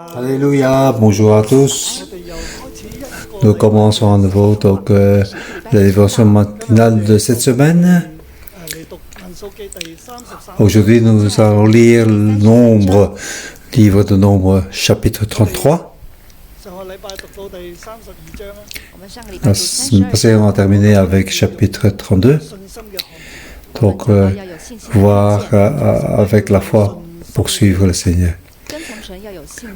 Alléluia, bonjour à tous. Nous commençons à nouveau la dévotion matinale de cette semaine. Aujourd'hui, nous allons lire le livre de Nombre, chapitre 33. La semaine passée, on a terminé avec chapitre 32. Donc, voir avec la foi, poursuivre le Seigneur.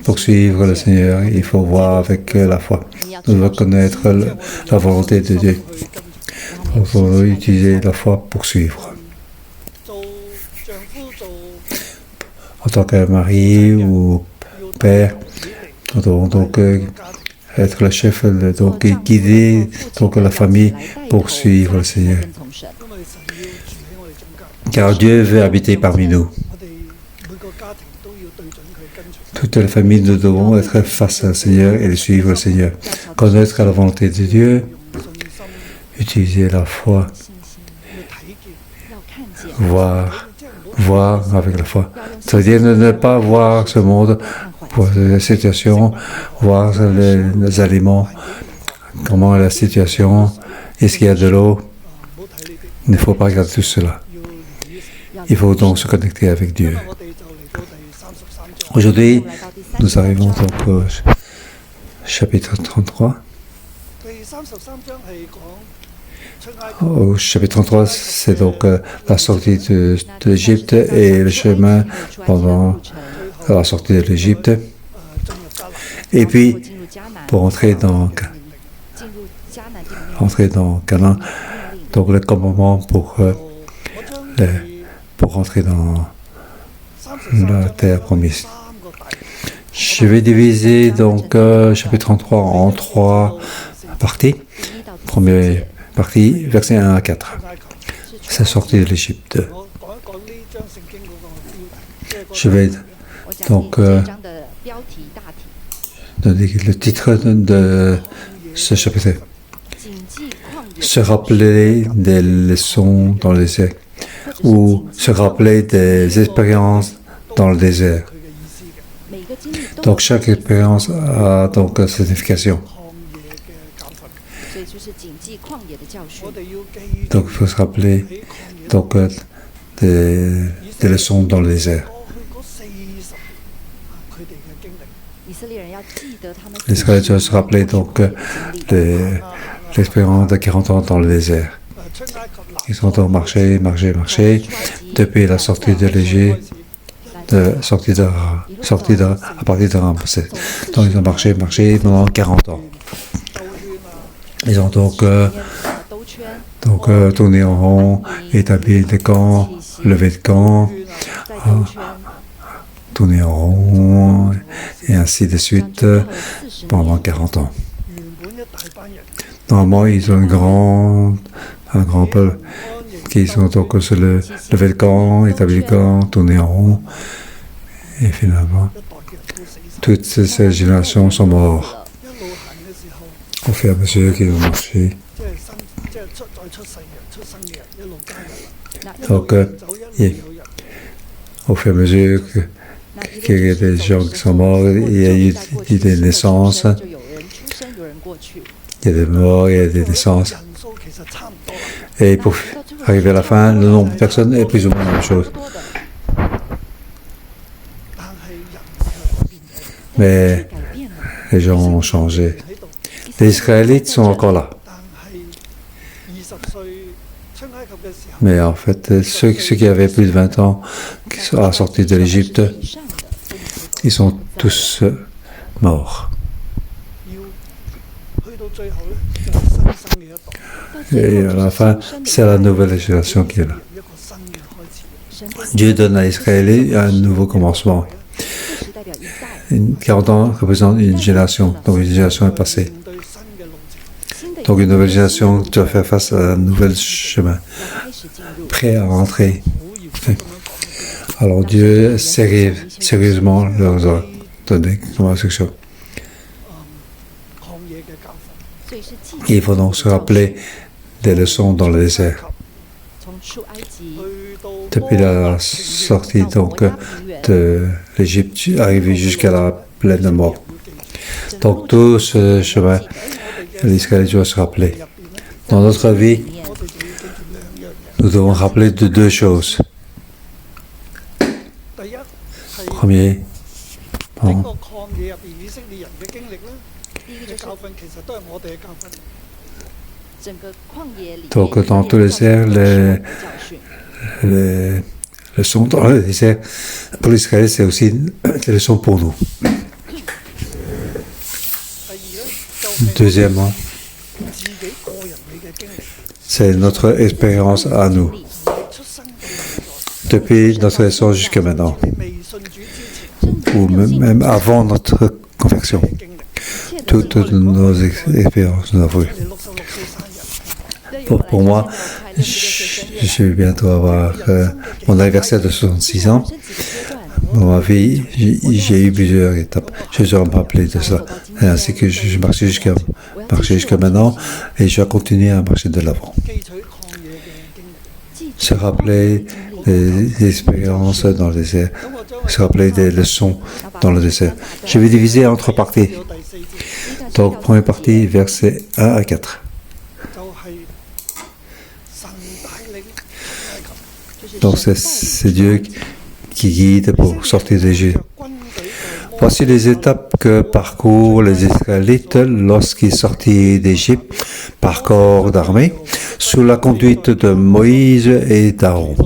Poursuivre le Seigneur, il faut voir avec la foi. Nous devons connaître la volonté de Dieu. Il faut utiliser la foi pour suivre. En tant que mari ou père, nous devons donc être le chef, donc guider la famille pour suivre le Seigneur. Car Dieu veut habiter parmi nous. Toute la famille, nous devons être face au Seigneur et suivre le Seigneur. Connaître la volonté de Dieu, utiliser la foi, voir avec la foi. Ça veut dire ne pas voir ce monde, voir la situation, voir les aliments, comment est la situation, est-ce qu'il y a de l'eau. Il ne faut pas regarder tout cela. Il faut donc se connecter avec Dieu. Aujourd'hui, nous arrivons donc au chapitre 33. Au chapitre 33, c'est donc la sortie de l'Égypte et le chemin pendant la sortie de l'Égypte. Et puis, pour entrer dans Canaan, donc le commandement pour entrer dans la terre promise. Je vais diviser donc chapitre 33 en 3 parties. Première partie, versets 1 à 4. C'est sorti de l'Égypte. Je vais donc donner le titre de ce chapitre. Se rappeler des leçons dans le désert ou se rappeler des expériences dans le désert. Donc chaque expérience a donc une signification. Donc il faut se rappeler donc des leçons dans le désert. Les Israélites doivent se rappeler donc l'expérience de 40 ans dans le désert. Ils ont donc marché depuis la sortie de l'Égypte. À partir de Ramsès. Donc ils ont marché pendant 40 ans. Ils ont donc tourné en rond, établi des camps, levé de camps, tourné en rond, et ainsi de suite pendant 40 ans. Normalement, ils ont un grand peuple qui sont donc sur le levé de camp, établi le camp, tourné en rond. Et finalement, toutes ces générations sont mortes. Au fur et à mesure qu'ils ont marché. Donc, au fur et à mesure qu'il y a des gens qui sont morts, il y a eu des naissances. Il y a des morts, il y a des naissances. Et pour arriver à la fin, le nombre de personnes est plus ou moins la même chose. Mais les gens ont changé. Les Israélites sont encore là. Mais en fait, ceux qui avaient plus de 20 ans, qui sont à la sortie de l'Égypte, ils sont tous morts. Et à la fin, c'est la nouvelle génération qui est là. Dieu donne à Israël un nouveau commencement. 40 ans représente une génération, donc une génération est passée. Donc une nouvelle génération doit faire face à un nouvel chemin, prêt à rentrer. Alors Dieu sérieusement leur a donné comme instruction. Il faut donc se rappeler des leçons dans le désert. depuis la sortie donc de l'Égypte, arrivé jusqu'à la plaine de Moab. Donc tout ce chemin, l'Israël doit se rappeler. Dans notre vie, nous devons rappeler de deux choses. Premier, donc dans tout le désert, les leçons dans le désert pour l'Israël, c'est aussi des leçons pour nous. Deuxièmement, c'est notre expérience à nous, depuis notre naissance jusqu'à maintenant, ou même avant notre conversion. Toutes nos expériences nous avons eues. Pour moi, je vais bientôt avoir mon anniversaire de 66 ans. Dans ma vie, j'ai eu plusieurs étapes. Je dois me rappeler de ça. Ainsi que je marchais jusqu'à maintenant et je vais continuer à marcher de l'avant. Se rappeler des expériences dans le désert, se rappeler des leçons dans le désert. Je vais diviser en 3 parties. Donc, première partie, versets 1 à 4. Donc, c'est Dieu qui guide pour sortir d'Égypte. Voici les étapes que parcourent les Israélites lorsqu'ils sortirent d'Égypte par corps d'armée, sous la conduite de Moïse et d'Aaron.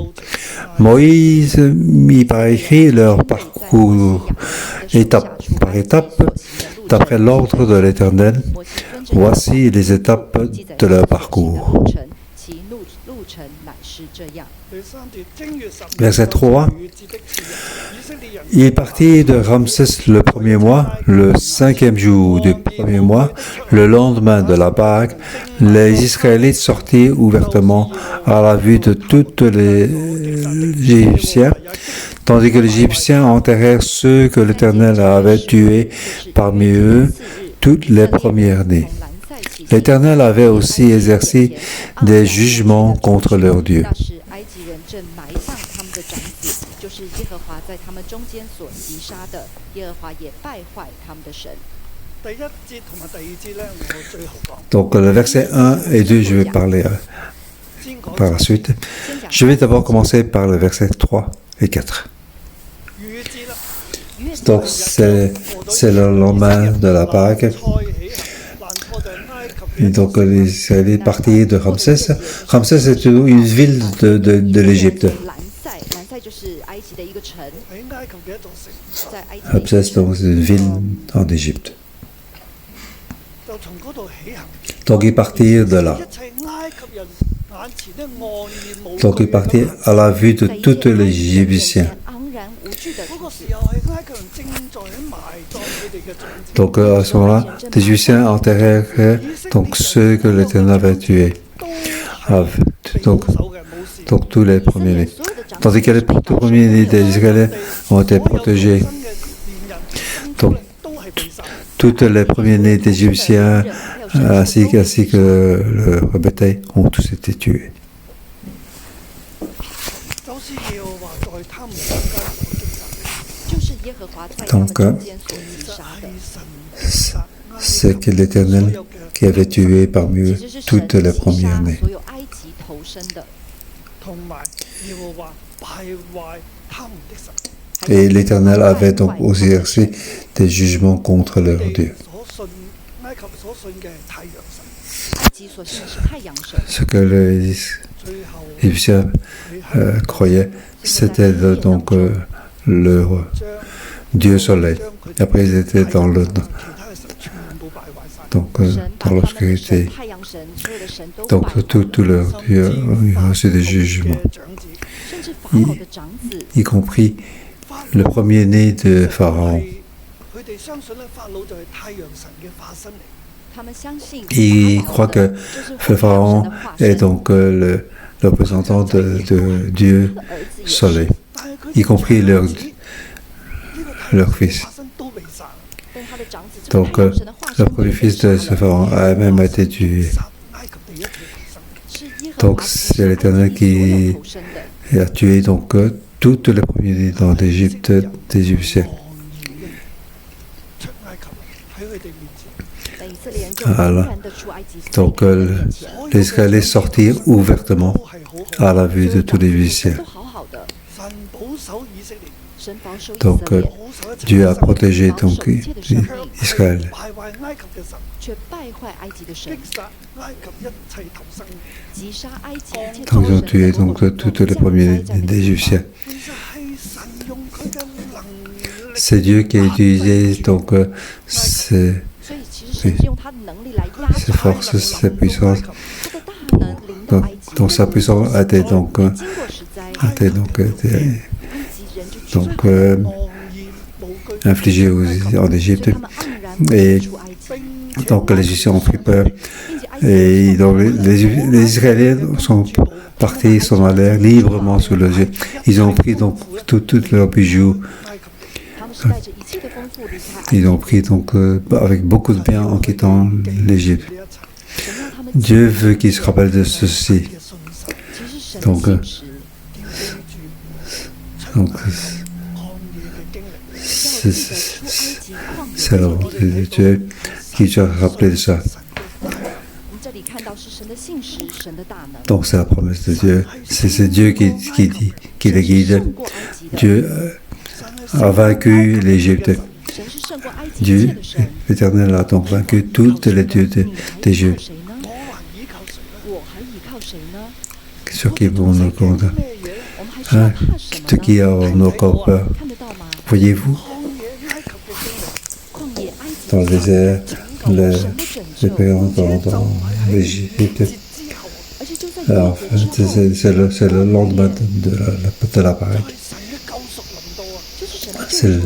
Moïse mit par écrit leur parcours étape par étape, d'après l'ordre de l'Éternel. Voici les étapes de leur parcours. Verset 3. Il partit de Ramsès le premier mois, le 5e jour du premier mois, le lendemain de la Pâque. Les Israélites sortirent ouvertement à la vue de tous les Égyptiens, tandis que les Égyptiens enterrèrent ceux que l'Éternel avait tués parmi eux, toutes les premières-nées. L'Éternel avait aussi exercé des jugements contre leurs dieux. Donc le verset 1 et 2, je vais parler par la suite. Je vais d'abord commencer par le verset 3 et 4. Donc c'est le lendemain de la Pâque. Et donc les Israélites partirent de Ramsès. Ramsès est une ville de l'Égypte. Ramsès, donc, c'est une ville en Égypte. Donc ils partirent de là. Donc ils partirent à la vue de tous les Égyptiens. Donc à ce moment-là, les Égyptiens enterrèrent donc ceux que l'Éternel avait tués. Donc tous les premiers-nés. Tandis que les premiers-nés des Israéliens ont été protégés. Donc toutes les premiers-nés des Égyptiens ainsi que le bétail ont tous été tués. Donc, c'est que l'Éternel qui avait tué parmi eux toutes les premières-nées. Et l'Éternel avait donc aussi exercé des jugements contre leur Dieu. Ce que les Égyptiens croyaient, c'était donc leur Dieu soleil. Et après, ils étaient dans l'obscurité. Donc, tout leur Dieu a reçu des jugements. Y compris le premier-né de Pharaon. Ils croient que Pharaon est donc le représentant de Dieu soleil, y compris leur fils. Donc, le premier fils de ce Pharaon a même été tué. Donc, c'est l'Éternel qui et a tué donc toutes les premiers-nés dans l'Égypte des Égyptiens. Alors, donc les Israéliens sortirent ouvertement à la vue de tous les Égyptiens. Donc Dieu a protégé donc Israël. Donc ils ont tué donc tous les premiers des Égyptiens. C'est Dieu qui a utilisé donc ses forces, ses puissances. Donc sa puissance a été donc infligée en Égypte. Et donc les Égyptiens ont pris peur. Et donc les Israéliens sont partis, sont allés librement sur l'Égypte. Ils ont pris donc tous leurs bijoux. Ils ont pris donc avec beaucoup de biens en quittant l'Égypte. Dieu veut qu'ils se rappellent de ceci. Donc c'est la volonté de Dieu qui doit rappeler de ça. Donc c'est la promesse de Dieu. C'est Dieu qui les guide. Dieu a vaincu l'Égypte. Dieu, l'Éternel, a donc vaincu toutes les dieux des Juifs. Sur qui vont nous compter. De qui avons-nous encore peur? Voyez-vous, dans le désert, les payants dans l'Égypte. En fait, c'est le lendemain de la Pâque. C'est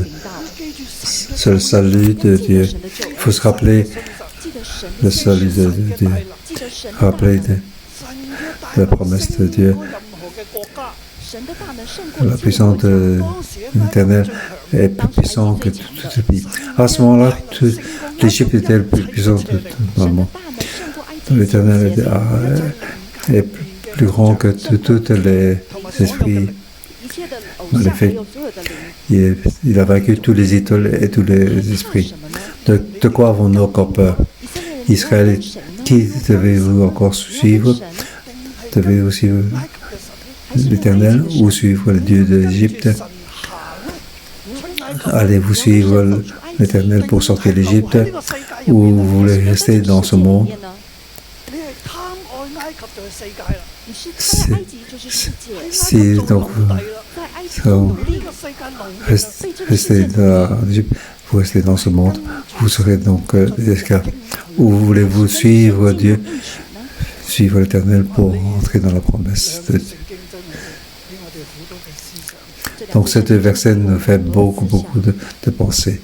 le salut de Dieu. Il faut se rappeler le salut de Dieu. Rappeler de la promesse de Dieu. La puissance de l'Éternel est plus puissante que tout le pays. À ce moment-là, l'Égypte était le plus puissant dans le monde. L'Éternel est plus grand que tous les esprits maléfiques. Il a vaincu tous les idoles et tous les esprits. De quoi avons-nous encore peur? Israël, qui devez-vous encore suivre? Devez-vous suivre l'Éternel ou suivre le Dieu de l'Égypte? Allez-vous suivre l'Éternel pour sortir d'Égypte ou vous voulez rester dans ce monde? Si donc restez dans l'Égypte, vous restez dans ce monde, vous serez donc des esclaves. Ou voulez-vous suivre Dieu, suivre l'Éternel pour entrer dans la promesse de Dieu? Donc, ce verset nous fait beaucoup de pensées.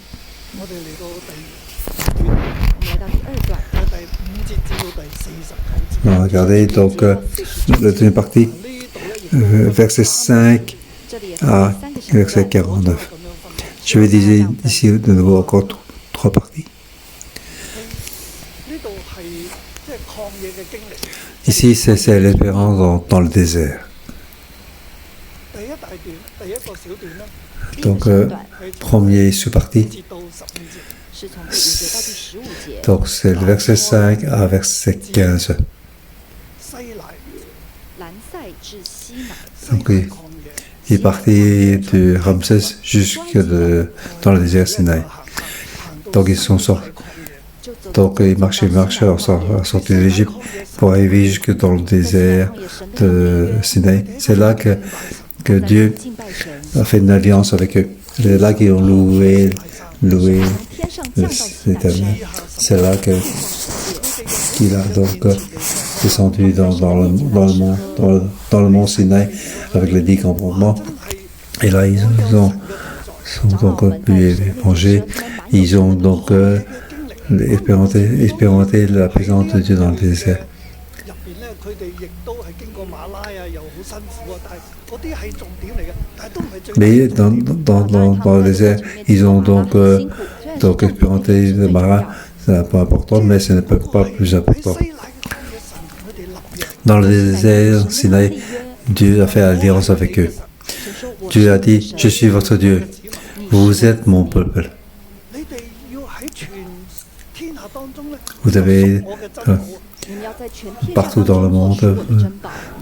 Regardez donc la deuxième partie, verset 5 à verset 49. Je vais dire ici de nouveau encore trois parties. Ici, c'est l'expérience dans le désert. Donc, premier sous-partie. Donc, c'est le verset 5 à verset 15. Donc, il est parti de Ramsès jusque dans le désert Sinaï. Donc, ils sont sortis. Donc, ils marchaient en sortant de l'Égypte pour arriver jusque dans le désert de Sinaï. C'est là que Dieu a fait une alliance avec eux. C'est là qu'ils ont loué l'Éternel. C'est là qu'il a donc descendu dans le mont Sinaï avec les 10 commandements. Et là, ils ont donc pu manger. Ils ont donc expérimenté la présence de Dieu dans le désert. Mais dans le désert, ils ont donc expérimenté le marin. C'est pas important, mais ce n'est pas plus important. Dans le désert Sinaï, Dieu a fait alliance avec eux. Dieu a dit, je suis votre Dieu, vous êtes mon peuple. Vous devez, partout dans le monde,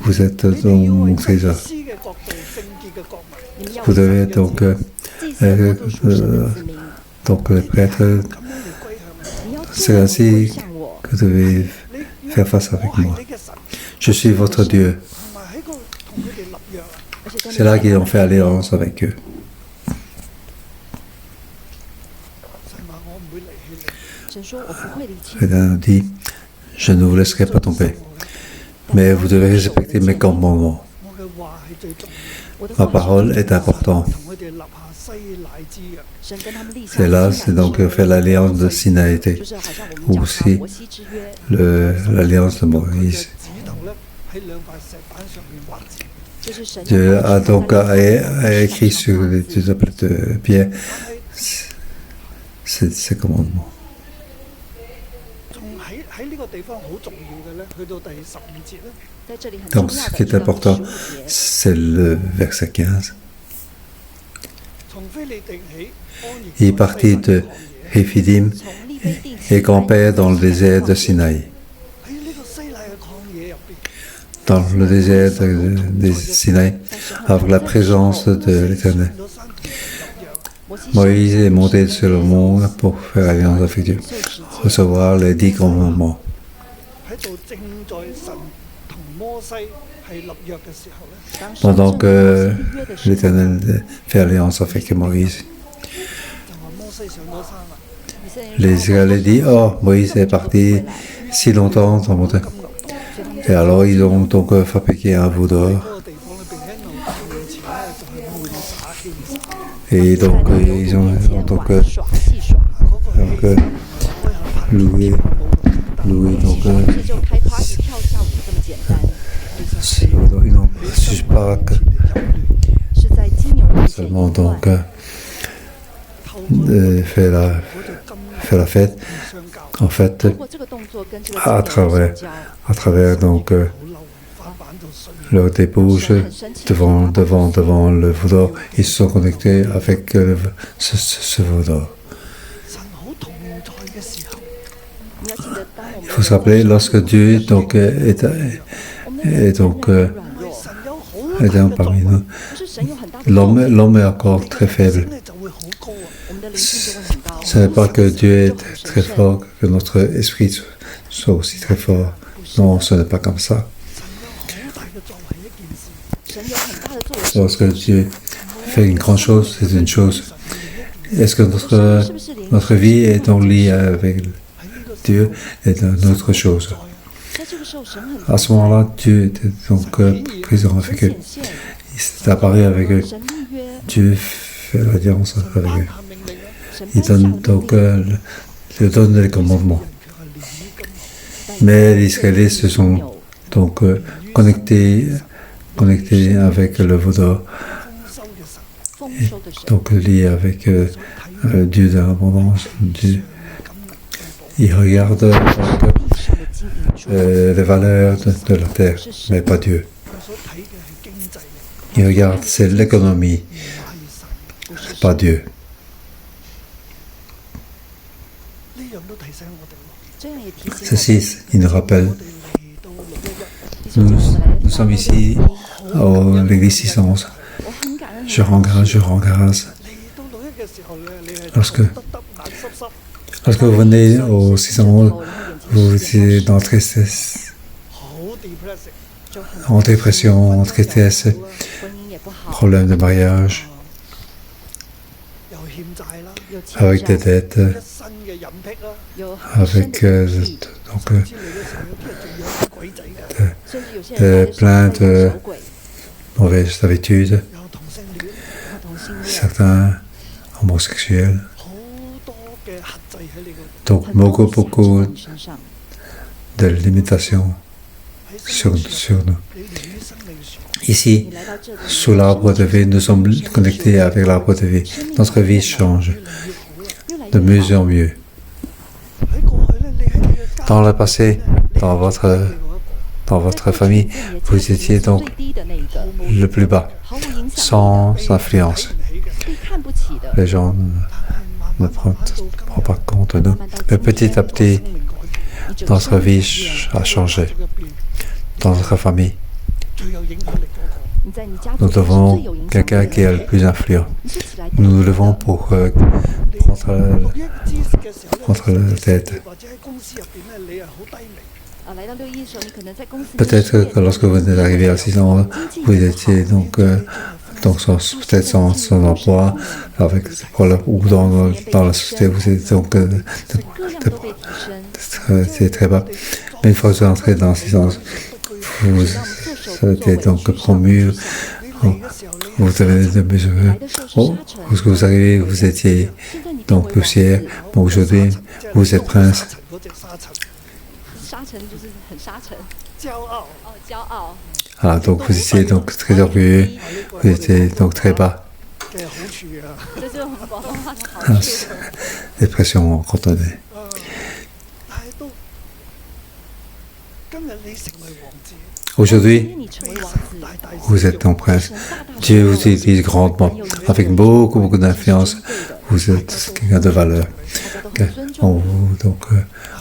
vous êtes dans mon trésor. Vous devez donc les prêtres, c'est ainsi que vous devez faire face avec moi. Je suis votre Dieu. C'est là qu'ils ont fait alliance avec eux. Satan dit, je ne vous laisserai pas tomber, mais vous devez respecter mes commandements. Ma parole est importante. C'est là, c'est donc faire l'alliance de Sinaï, ou aussi l'alliance de Moïse. Dieu a donc écrit sur les tables de pierre ces commandements. Donc ce qui est important, c'est le verset 15. Il est parti de Réphidim et campait dans le désert de Sinaï. Dans le désert de Sinaï, avec la présence de l'Éternel. Moïse est monté sur le mont pour faire alliance avec Dieu, recevoir les 10 commandements. Pendant que l'Éternel fait alliance avec Moïse, les Israéliens disent, oh, Moïse est parti si longtemps dans le montagne. Et alors ils ont donc fabriqué un veau d'or. Et donc ils ont donc loué donc ils n'ont pas seulement donc fait la fête, en fait, à travers donc leur débauche devant le veau d'or, ils se sont connectés avec ce veau d'or. Il faut se rappeler, lorsque Dieu donc, est parmi nous, l'homme est encore très faible. Ce n'est pas que Dieu est très fort, que notre esprit soit aussi très fort. Non, ce n'est pas comme ça. Lorsque Dieu fait une grande chose, c'est une chose. Est-ce que notre vie est en lien avec Dieu est une autre chose. À ce moment-là, Dieu était donc présent avec eux. Il s'est apparu avec eux. Dieu fait l'alliance avec eux. Il donne donc les commandements. Mais les Israéliens se sont donc connectés avec le veau d'or, donc liés avec Dieu de l'abondance. Ils regardent les valeurs de la terre, mais pas Dieu. Ils regardent, c'est l'économie, pas Dieu. Ceci, il nous rappelle, nous sommes ici à l'église 611. Je rends grâce. Lorsque vous venez au 611, vous êtes dans tristesse, en dépression, en tristesse, problème de mariage, avec des dettes, avec plein de mauvaises habitudes, certains homosexuels. Donc beaucoup de limitations sur nous. Ici, sous l'arbre de vie, nous sommes connectés avec l'arbre de vie. Notre vie change de mieux en mieux. Dans le passé, dans votre dans votre famille, vous étiez donc le plus bas, sans influence. Les gens ne prennent pas compte de nous. Mais petit à petit, notre vie a changé. Dans notre famille, nous devons quelqu'un qui est le plus influent. Nous nous levons pour prendre la tête. Peut-être que lorsque vous êtes arrivé à 6 ans, vous étiez donc peut-être sans emploi, avec des problèmes, ou dans la société, vous êtes donc c'est très bas. Mais une fois que vous entrez dans 6 ans, vous êtes donc promu, vous avez de mesures. Lorsque vous arrivez, vous étiez donc poussière. Bon, aujourd'hui, vous êtes prince. Ah, donc vous étiez donc très orgueilleux, vous étiez donc très bas. Ah, dépression cantonais. Aujourd'hui, vous êtes un prince. Dieu vous utilise grandement, avec beaucoup d'influence. Vous êtes quelqu'un de valeur. On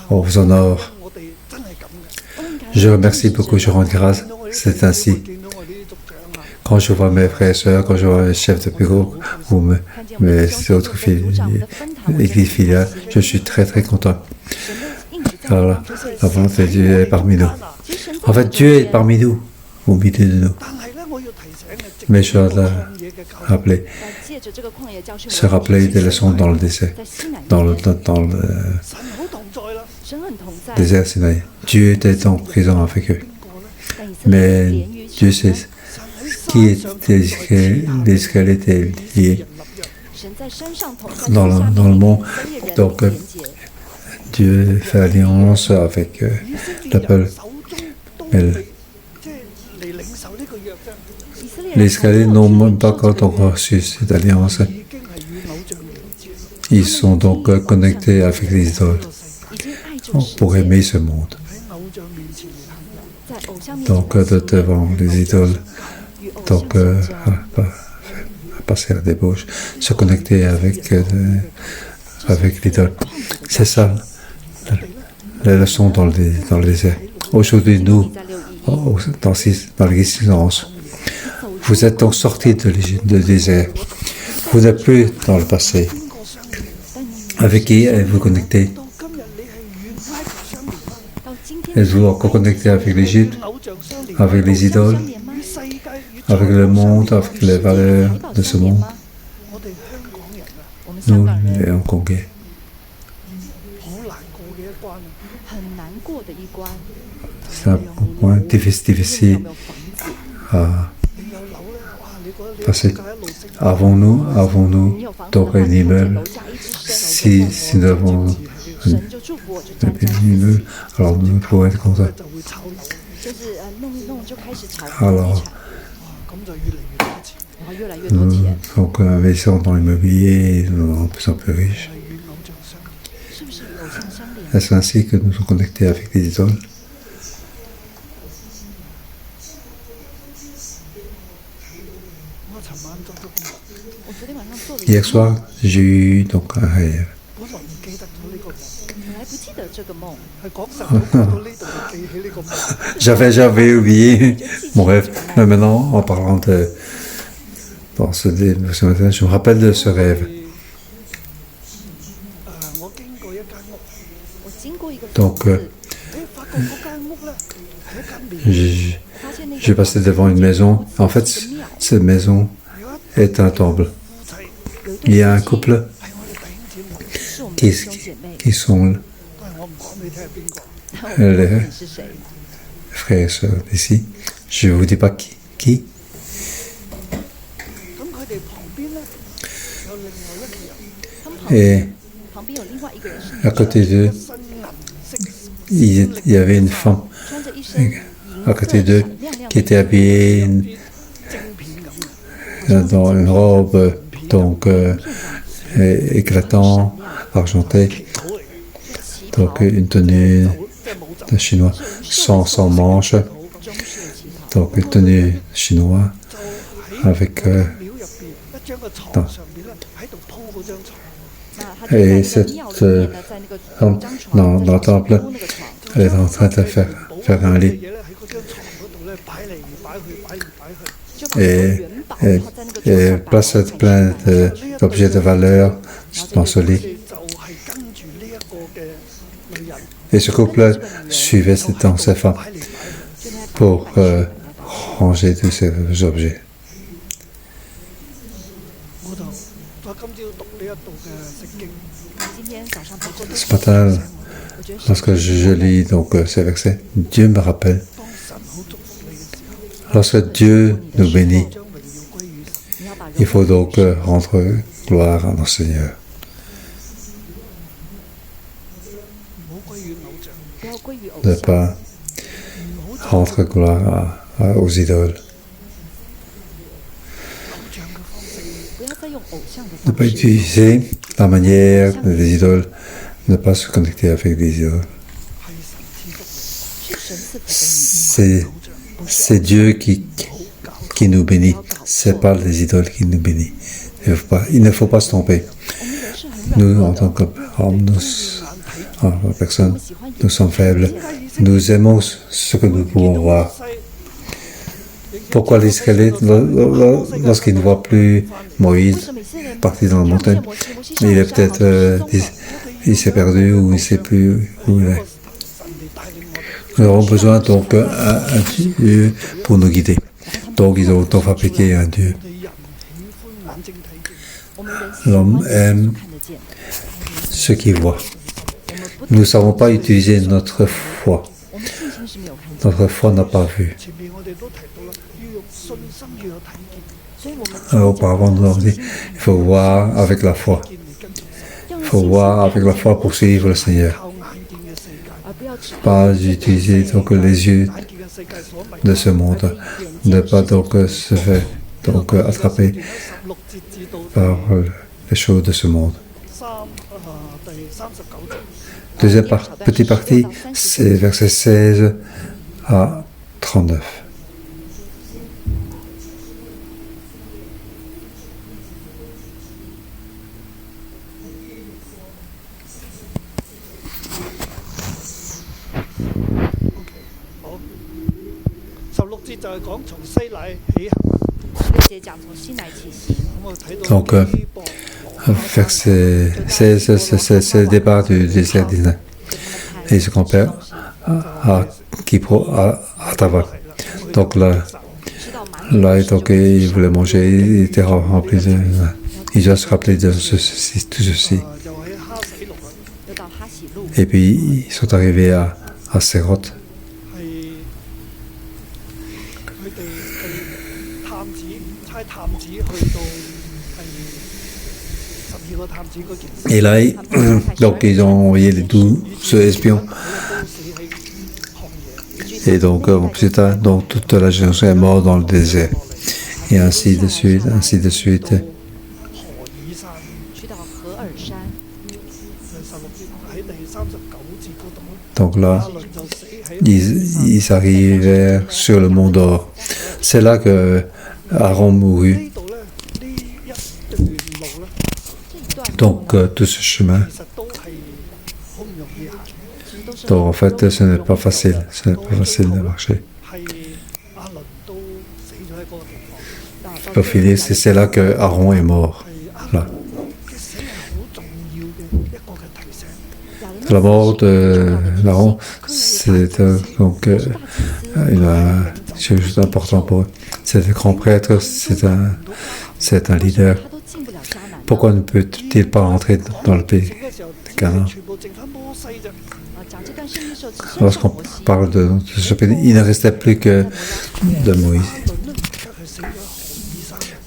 vous honore. Je remercie beaucoup, je rends grâce. C'est ainsi. Quand je vois mes frères et sœurs, quand je vois mes chefs de bureau ou mes autres églises filiales, je suis très très content. Alors, la volonté de Dieu est parmi nous. En fait, Dieu est parmi nous, au milieu de nous. Mais je dois se rappeler des leçons dans le désert, dans le désert Sinaï. Dieu était en prison avec eux. Mais Dieu sait qui était les Israéliens étaient liés dans le monde. Donc, Dieu fait alliance avec le peuple. Les Israéliens n'ont même pas encore reçu cette alliance. Ils sont donc connectés avec les idoles pour aimer ce monde. Donc, devant les idoles, donc, passer à la débauche, se connecter avec l'idole. C'est ça, la leçon dans le désert. Aujourd'hui, nous, dans l'existence, vous êtes donc sortis de désert. Vous n'êtes plus dans le passé. Avec qui êtes-vous connecté? Êtes-vous encore connecté avec l'Égypte, avec les idoles, avec le monde, avec les valeurs de ce monde? Nous, les Hongkongais. C'est un point difficile à passer. Avons-nous donc un immeuble? Si nous avons un immeuble, alors nous pouvons être contents. Alors, donc investissons dans l'immobilier, nous sommes de plus en plus riches. Est-ce ainsi que nous sommes connectés avec les idoles? Hier soir, j'ai eu donc un rêve. J'avais oublié mon rêve. Mais maintenant, en parlant ce matin, je me rappelle de ce rêve. Donc, j'ai passé devant une maison. En fait, cette maison est un temple. Il y a un couple qui sont les frères et sœurs ici. Je ne vous dis pas qui. Et à côté d'eux, il y avait une femme à côté d'eux qui était habillée dans une robe donc éclatant, argenté, donc une tenue de chinois sans manches, donc tenue chinois, avec et cette femme dans le temple, elle est en train de faire un lit. Et place plein d'objets de valeur dans ce lit. Et ce couple suivait dans cette femme pour ranger tous ces objets. Ce matin, lorsque je lis donc ces versets, Dieu me rappelle, lorsque Dieu nous bénit, il faut donc rendre gloire à notre Seigneur. Ne pas rendre gloire aux idoles. Ne pas utiliser la manière des idoles, ne pas se connecter avec des idoles. C'est Dieu qui nous bénit, c'est pas les idoles qui nous bénissent. Il ne faut pas se tromper. Nous, en tant qu'hommes, personnes, nous sommes faibles. Nous aimons ce que nous pouvons voir. Pourquoi les Israélites, lorsqu'ils ne voient plus Moïse parti dans la montagne, il est peut-être, il s'est perdu ou il ne sait plus où il est. Nous avons besoin donc d'un Dieu pour nous guider. Donc ils ont donc fabriqué un Dieu. L'homme aime ce qu'il voit. Nous ne savons pas utiliser notre foi. Notre foi n'a pas vu. Alors, auparavant, nous avons dit, il faut voir avec la foi. Il faut voir avec la foi pour suivre le Seigneur. Pas utiliser donc les yeux de ce monde. Ne pas donc se faire donc attraper par les choses de ce monde. Deuxième petite partie, c'est versets 16 à 39. Donc, verset 16, c'est le départ du désert d'Israël. Et ce compère à Kipro, à Tava. Donc là, donc, il voulait manger, il était rempli de... Il doit se rappeler de tout ceci. Et puis, ils sont arrivés à Séroth. Et là, donc, ils ont envoyé les 12 espions. Et donc, plus tard, donc, toute la génération est morte dans le désert. Et ainsi de suite, ainsi de suite. Donc là, ils arrivèrent sur le mont d'Or. C'est là que Aaron mourut. Donc, tout ce chemin. Donc, en fait, ce n'est pas facile. Ce n'est pas facile de marcher. Au final, c'est là que Aaron est mort. Là. La mort d'Aaron, c'est donc une chose importante pour eux. C'est un grand prêtre, c'est un leader. Pourquoi ne peut-il pas rentrer dans le pays de Canaan? Lorsqu'on parle de ce pays, il ne restait plus que de Moïse.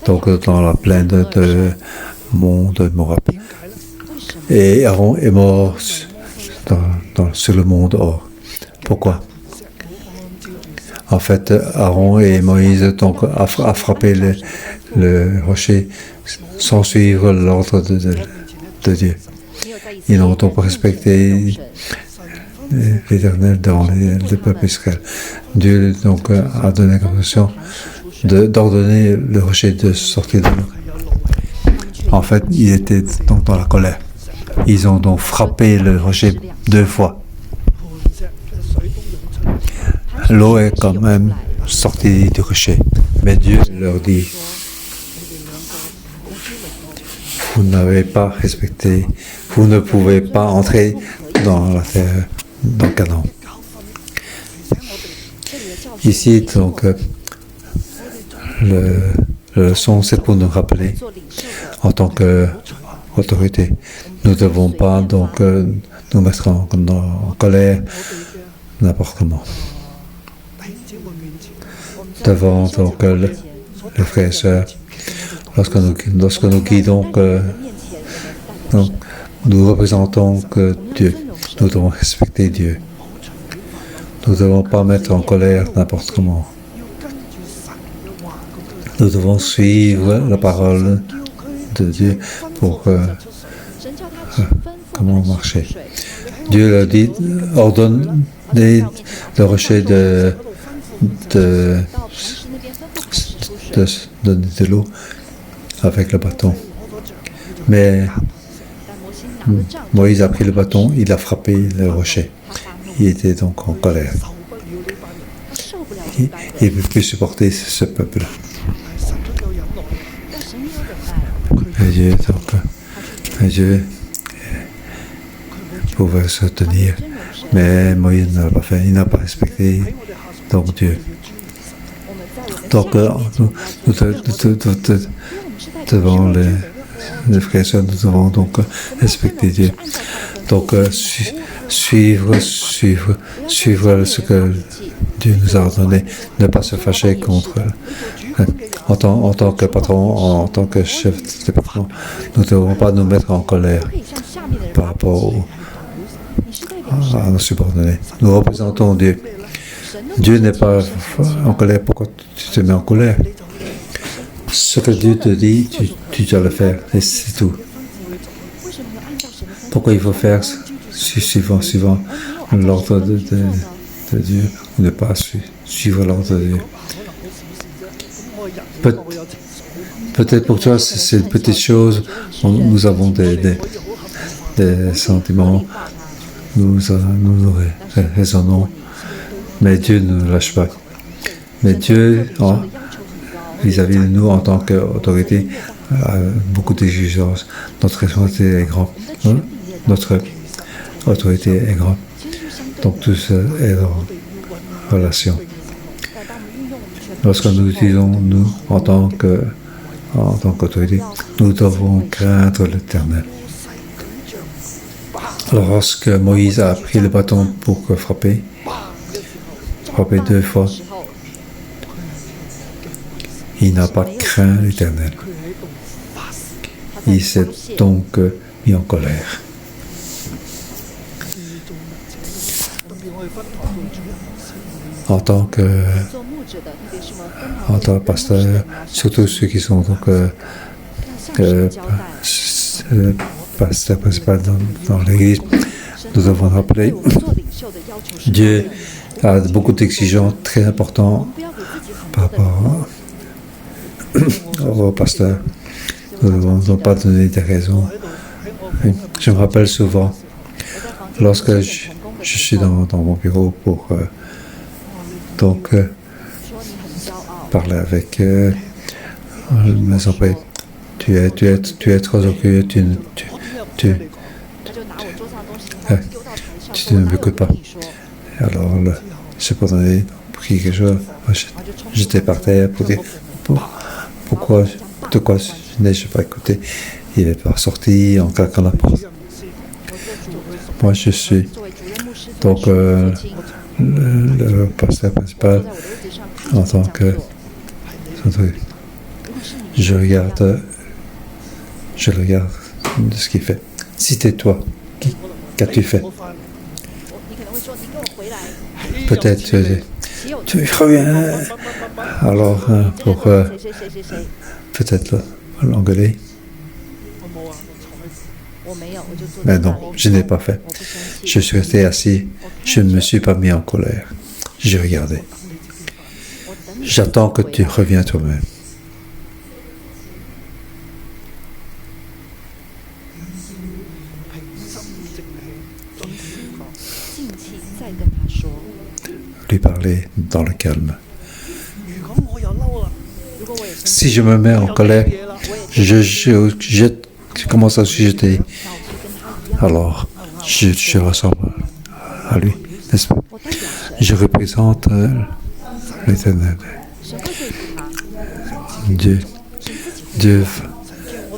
Donc dans la plaine de Moab. Et Aaron est mort sur le mont d'Or. Pourquoi? En fait, Aaron et Moïse donc, a frappé le rocher sans suivre l'ordre de Dieu. Ils n'ont donc pas respecté l'Éternel dans les peuples Israël. Dieu donc a donné la commission d'ordonner le rocher de sortir de l'eau. En fait, il était donc dans la colère. Ils ont donc frappé le rocher 2 fois. L'eau est quand même sortie du rocher. Mais Dieu leur dit, vous n'avez pas respecté, vous ne pouvez pas entrer dans la terre, dans Canaan. Ici, donc, la leçon, c'est pour nous rappeler, en tant qu'autorité, nous ne devons pas donc nous mettre en colère n'importe comment. Devant donc les frères et sœurs, lorsque nous guidons donc, nous représentons que Dieu. Nous devons respecter Dieu. Nous ne devons pas mettre en colère n'importe comment. Nous devons suivre la parole de Dieu pour comment marcher. Dieu leur dit, ordonne le rocher de l'eau avec le bâton. Mais Moïse a pris le bâton, il a frappé le rocher. Il était donc en colère. Il ne peut plus supporter ce peuple. Et Dieu pouvait se tenir, mais Moïse ne l'a pas fait. Il n'a pas respecté donc Dieu. Donc devant les frères et sœurs, nous devons donc respecter Dieu. Donc suivre ce que Dieu nous a ordonné, ne pas se fâcher contre en tant que patron, en tant que chef de département, nous ne devons pas nous mettre en colère par rapport à nos subordonnés. Nous représentons Dieu. Dieu n'est pas en colère. Pourquoi tu te mets en colère? Ce que Dieu te dit, tu dois le faire, et c'est tout. Pourquoi il faut faire suivant l'ordre de Dieu, ou ne pas suivre l'ordre de Dieu? Peut-être pour toi, c'est une petite chose. Nous avons des sentiments, nous raisonnons, mais Dieu ne nous lâche pas. Mais Dieu, vis-à-vis de nous en tant qu'autorité, a beaucoup d'exigences. Notre responsabilité est grande. Notre autorité est grande. Donc tout ça est en relation. Lorsque nous utilisons, nous, en tant qu'autorité, nous devons craindre l'Éternel. Lorsque Moïse a pris le bâton pour frapper 2 fois, il n'a pas craint l'Éternel. Il s'est donc mis en colère. En tant que pasteur, surtout ceux qui sont donc pasteur principal dans l'église, nous devons rappeler Dieu a beaucoup d'exigences très importantes par rapport au pasteur. Nous ne devons pas donner des raisons. Je me rappelle souvent, lorsque je suis dans mon bureau pour parler avec mes employés, tu es trop occupé, tu ne m'écoutes pas. Alors, je prenais quelque chose, j'étais par terre pour dire de quoi je n'ai pas écouté. Il est pas sorti en claquant la porte. Moi, je suis donc le pasteur principal en tant que je regarde de ce qu'il fait. Si c'était toi, qu'as-tu fait? Peut-être tu reviens. Alors pour peut-être l'engueuler. Mais non, je n'ai pas fait. Je suis resté assis. Je ne me suis pas mis en colère. J'ai regardé. J'attends que tu reviens toi-même. Lui parler dans le calme. Si je me mets en colère, je commence à se jeter. Alors, je ressemble à lui, n'est-ce pas? Je représente l'Éternel. Dieu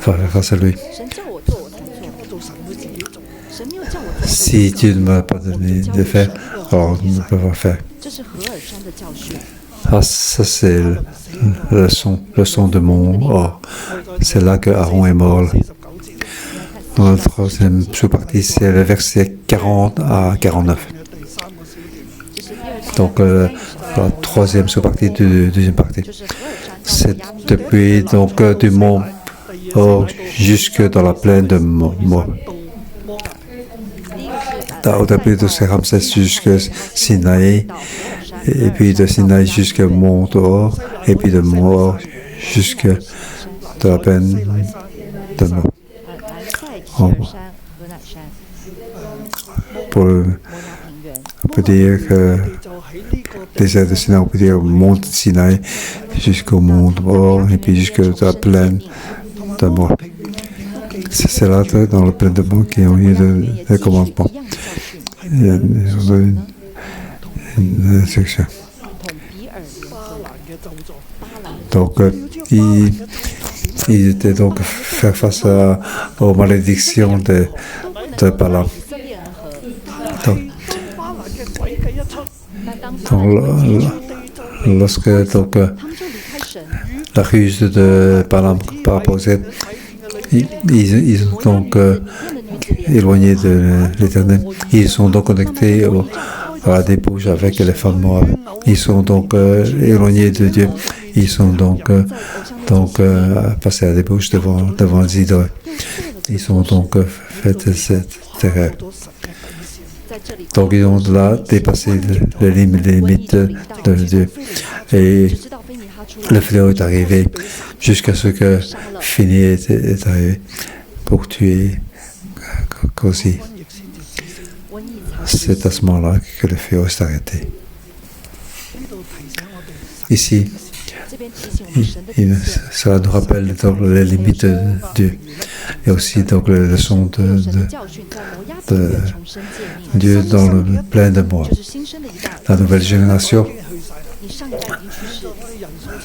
va faire face à lui. Si Dieu ne m'a pas donné de faire, alors il ne peut pas faire. Ah, ça c'est le son de mon or. C'est là que Aaron est mort. Dans la troisième sous-partie, c'est le verset 40 à 49. Donc, la troisième sous-partie de la deuxième partie. C'est depuis donc, du mont Or jusque dans la plaine de Moab. Au début de Ramsès jusqu'à Sinaï, et puis de Sinaï jusqu'à Mont Or, et puis de Mont Or jusque de la plaine de Moab. On peut dire que désert de Sinaï, on peut dire Mont Sinaï jusqu'au Mont Or, et puis jusque de la plaine de Moab. C'est là, dans la plaine de Moab, qui ont eu le commandement. Il y a une section. Donc, il était donc faire face aux malédictions de Balaam. Lorsque la ruse de Balaam par rapport aux aides, ils sont donc éloignés de l'Éternel. Ils sont donc connectés à la débauche avec les femmes Moab. Ils sont donc éloignés de Dieu. Ils sont donc passés à la débauche devant les idoles. Ils sont donc fait cette terreur. Donc ils ont là dépassé les limites de Dieu. Et le fléau est arrivé jusqu'à ce que Fini est arrivé pour tuer Kosi. C'est à ce moment-là que le fléau s'est arrêté. Ici, cela nous rappelle donc les limites de Dieu et aussi donc les leçons de Dieu dans le plein de moi. La nouvelle génération,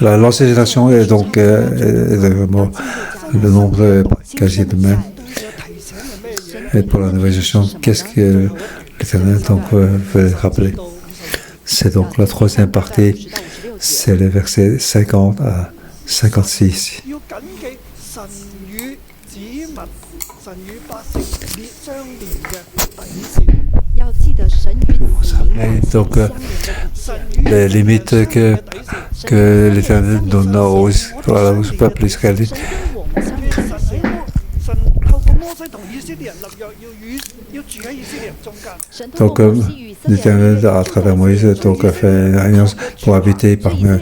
l'ancienne génération est donc vraiment le nombre est quasi le même. Et pour la nouvelle génération, qu'est-ce que l'Éternel donc veut rappeler? C'est donc la troisième partie. C'est les versets 50 à 56. Donc, les limites que l'Éternel donne au peuple israélite. Donc, l'Éternel, à travers Moïse, donc, a fait une alliance pour habiter parmi eux.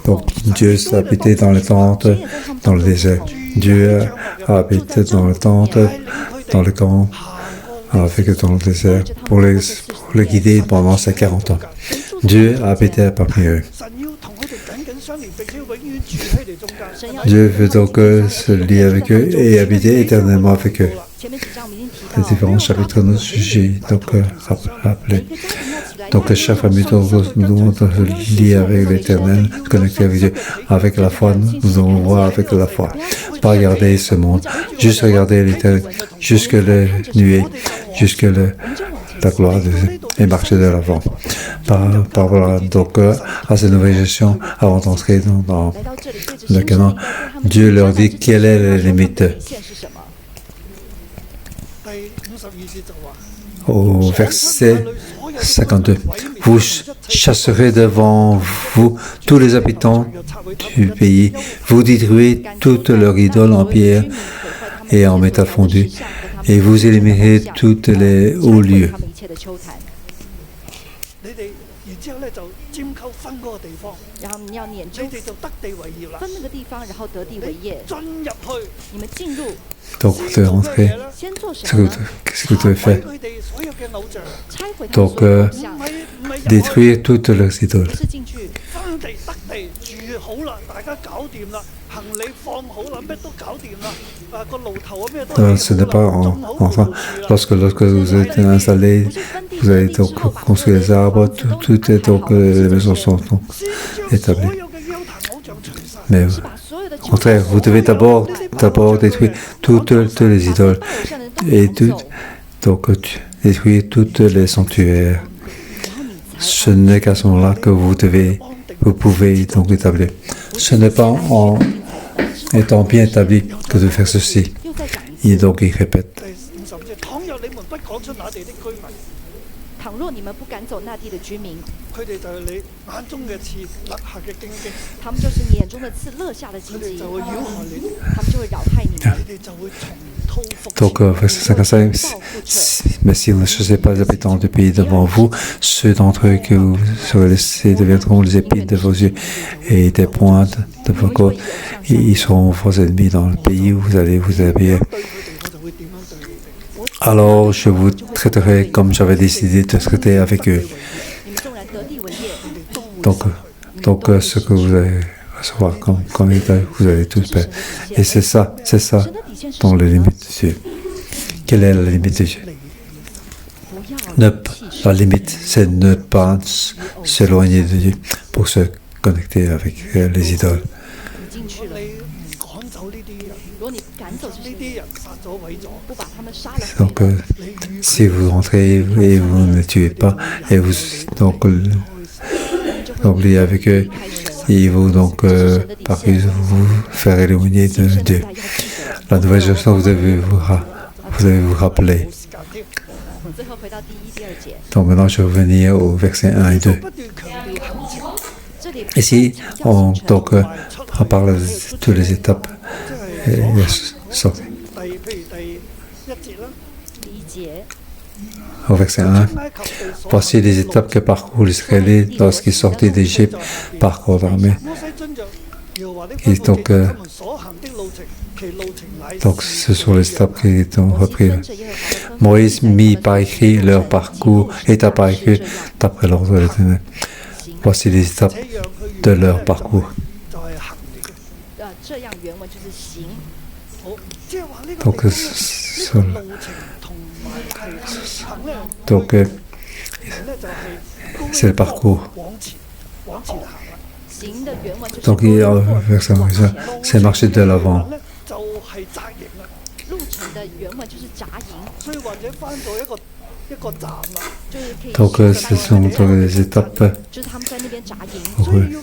Donc, Dieu a habité dans les tentes, dans le désert. Dieu a habité dans les tentes, dans le camp, avec dans le désert, pour les guider pendant ces 40 ans. Dieu a habité parmi eux. Dieu veut donc se lier avec eux et habiter éternellement avec eux. Les différents chapitres nous j'ai donc rappelé. Donc chaque famille nous se lier avec l'Éternel, se connecter avec Dieu. Avec la foi, nous devons voir avec la foi. Pas regarder ce monde, juste regarder l'Éternel, jusque les nuées, jusque la gloire de Dieu et marcher de l'avant. Donc à cette nouvelle gestion, avant d'entrer dans le canon, Dieu leur dit quelle est la limite. Au verset 52, vous chasserez devant vous tous les habitants du pays, vous détruirez toutes leurs idoles en pierre et en métal fondu, et vous éliminerez tous les hauts lieux. Donc vous devez rentrer. Qu'est-ce que vous devez faire? Donc détruire toutes leurs idoles. Ce n'est pas enfin, lorsque vous êtes installé, vous allez donc construire les arbres, tout est donc les maisons sont donc établies. Mais au contraire, vous devez d'abord détruire toutes les idoles et donc détruire toutes les sanctuaires. Ce n'est qu'à ce moment-là que vous pouvez donc établir. Ce n'est pas en étant bien établi que de faire ceci. Donc il répète. Donc, verset 55, mais si vous ne chassez pas les habitants du pays devant vous, ceux d'entre eux que vous serez laissés deviendront les épines de vos yeux et des pointes de vos côtes. Et ils seront vos ennemis dans le pays où vous allez vous habiller. Alors je vous traiterai comme j'avais décidé de traiter avec eux. Donc ce que vous allez recevoir comme état, vous allez tous perdre. Et c'est ça dans les limites de Dieu. Quelle est la limite de Dieu? La limite, c'est ne pas s'éloigner de Dieu pour se connecter avec les idoles. Donc, si vous rentrez et vous ne tuez pas, et vous donc lié avec eux, ils vont donc vous faire éloigner de Dieu. La nouvelle génération, vous devez vous rappeler. Donc maintenant, je vais revenir au verset 1 et 2. Ici, on parle de toutes les étapes. Au verset 1, voici les étapes que parcourent les Israélites lorsqu'ils sortaient d'Égypte par corps d'armée. Et donc, ce sont les étapes qui ont repris. Moïse mit par écrit leur parcours, étape par écrit, d'après l'ordre de l'Éternel. Voici les étapes de leur parcours. Donc, c'est le parcours. Donc, il y a c'est marcher de l'avant. Donc, ce sont les étapes. Oui.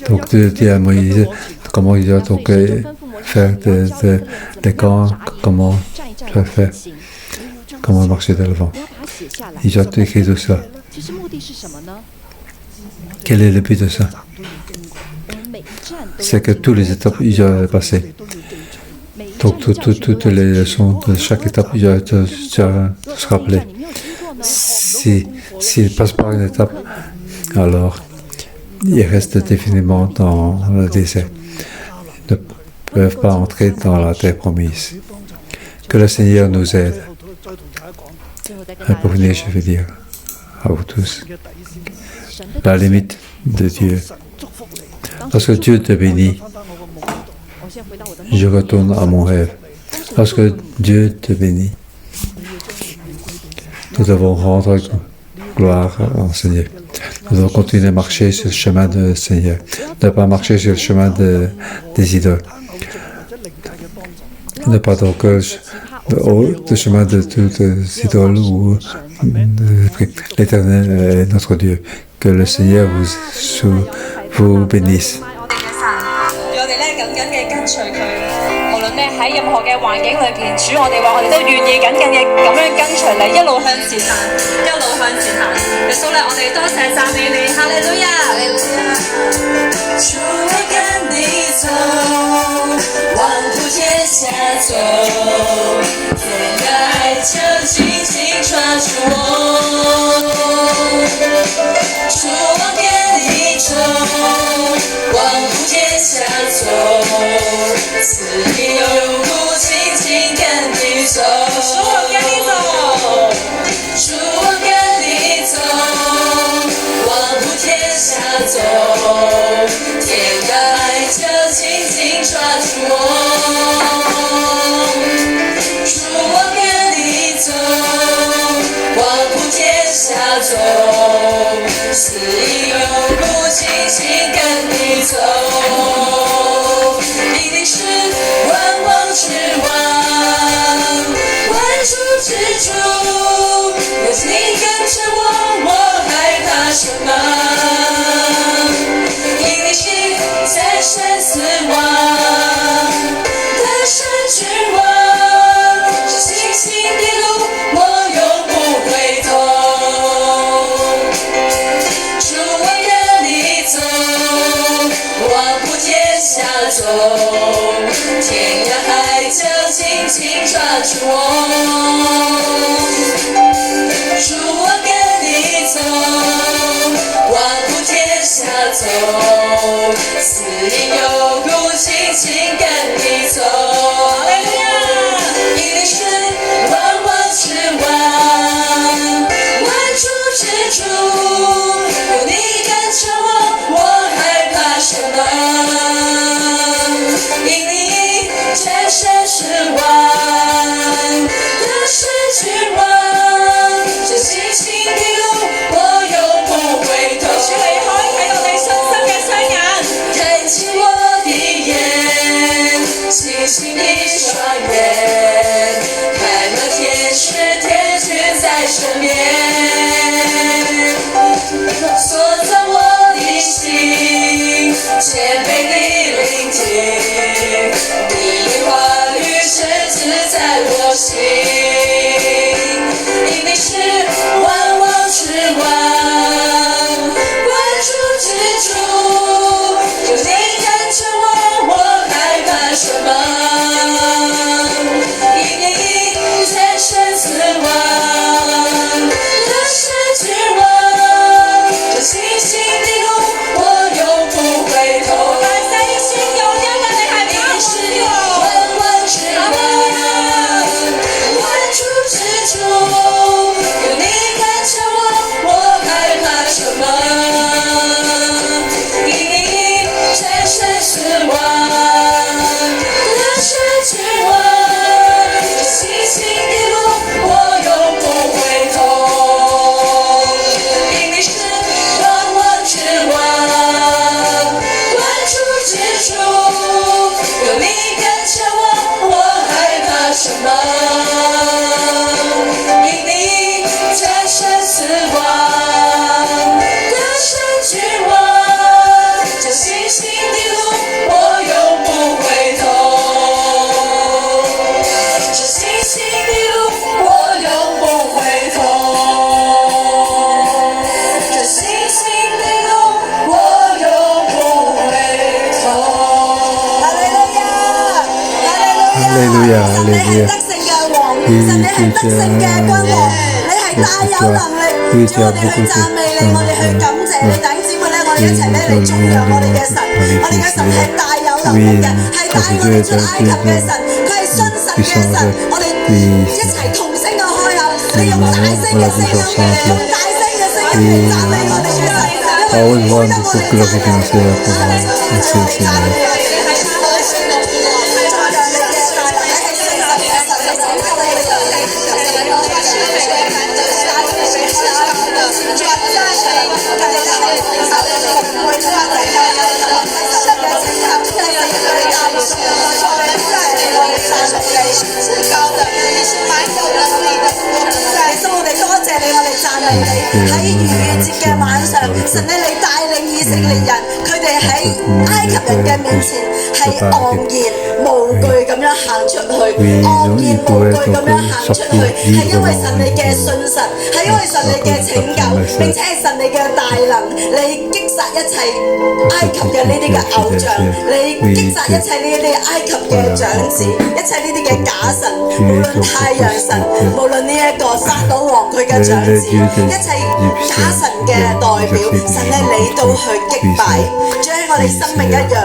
Donc, Dieu dit à Moïse comment il doit donc faire des camps, comment faire, comment marcher de l'avant. Il doit écrire tout ça. Quel est le but de ça? C'est que toutes les étapes, il doit passer. Donc, toutes les leçons de chaque étape, il doit se rappeler. S'il passe par une étape, alors ils restent définitivement dans le désert. Ils ne peuvent pas entrer dans la terre promise. Que le Seigneur nous aide. Pour venir, je veux dire à vous tous, la limite de Dieu. Lorsque Dieu te bénit, je retourne à mon rêve. Lorsque Dieu te bénit, nous devons rendre gloire au Seigneur. Nous devons continuer à marcher sur le chemin du Seigneur. Ne pas marcher sur le chemin des idoles. Ne pas donc le chemin de toutes les idoles où l'Éternel est notre Dieu. Que le Seigneur vous bénisse. 咧緊緊嘅跟隨佢，無論咧喺任何嘅環境裏邊，主我哋話我哋都願意緊緊嘅咁樣跟隨你，一路向前行，一路向前行。耶穌咧，我哋多謝讚美你，哈利路亞，哈利路亞。主我跟你走，往普天下走，天涯海角紧紧抓住我。主我跟你走，往普天下走，此地有路紧紧跟你走。主我跟你走，主我跟你走，往普天下走，天涯海角紧紧抓住我。主我跟你走，往普天下走，此地有路紧紧跟你走。一定是万王之王，万主之主，有你跟着我，我害怕什么？因你心战胜死亡，得胜君王，是信心的路，我永不回头。主我跟你走，往普天下走，天涯海角紧紧抓住我。主我跟你走，往普天下走，此地有路紧紧跟你走。哈利路亞，因你是萬王之王，萬主之主，有你跟着我，我害怕什麼？因你戰勝死亡，得勝君王，這信心的路，我永不回頭。主離開喺我哋信心嘅雙眼，看見我的眼，信心的雙眼，看了天使天軍在身邊，塑造我的心，謙卑地聆聽，你的話語深植在我心。因你是萬王之王，萬主之主，有你跟着我，我害怕什麼？因你戰勝死亡，得勝君王，這信心的路，我永不回頭。在你心有亮的你還怕什麼？萬王之王，萬主之主，有你跟着我，我害怕什麼？因你戰勝死亡，得勝君王，這信心的路，我永不回頭。因你是萬王之王，萬主之主，有你跟着我，我害怕什麼？因你戰勝死亡，得勝君王，這信心的路，我永不回頭。這信心的路，我永不回頭。這信心的路，我永不回頭。哈利路亞，哈利路亞，哈利路亞，哈利路亞。神你係得勝嘅君王，你係大有能力。主我哋去讚美你，我哋去感謝你。弟兄姊妹咧，我哋一齊咧嚟頌揚我哋嘅神。我哋嘅神係大有能力嘅，係帶我哋出埃及嘅神，佢係信實嘅神。我哋一齊同聲嘅開口，你用大聲嘅聲音，你用大聲嘅聲音嚟讚美我哋嘅神，因為我哋配得我哋嘅神。哈利路亞。喺逾越節嘅晚上，神咧你帶領以色列人，佢哋哋喺埃及人嘅面前係昂然無懼咁樣行出去，昂然無懼咁樣行出去，係因為神你嘅信實，係因為神你嘅拯救，並且係神你嘅大能，你擊殺一切埃及嘅呢啲嘅偶像，你擊殺一切呢啲埃及嘅長子，一切呢啲嘅假神，無論太陽神，無論呢一個撒島王佢嘅長子，一切假神嘅代表，神咧你都去擊敗，將我哋生命一樣，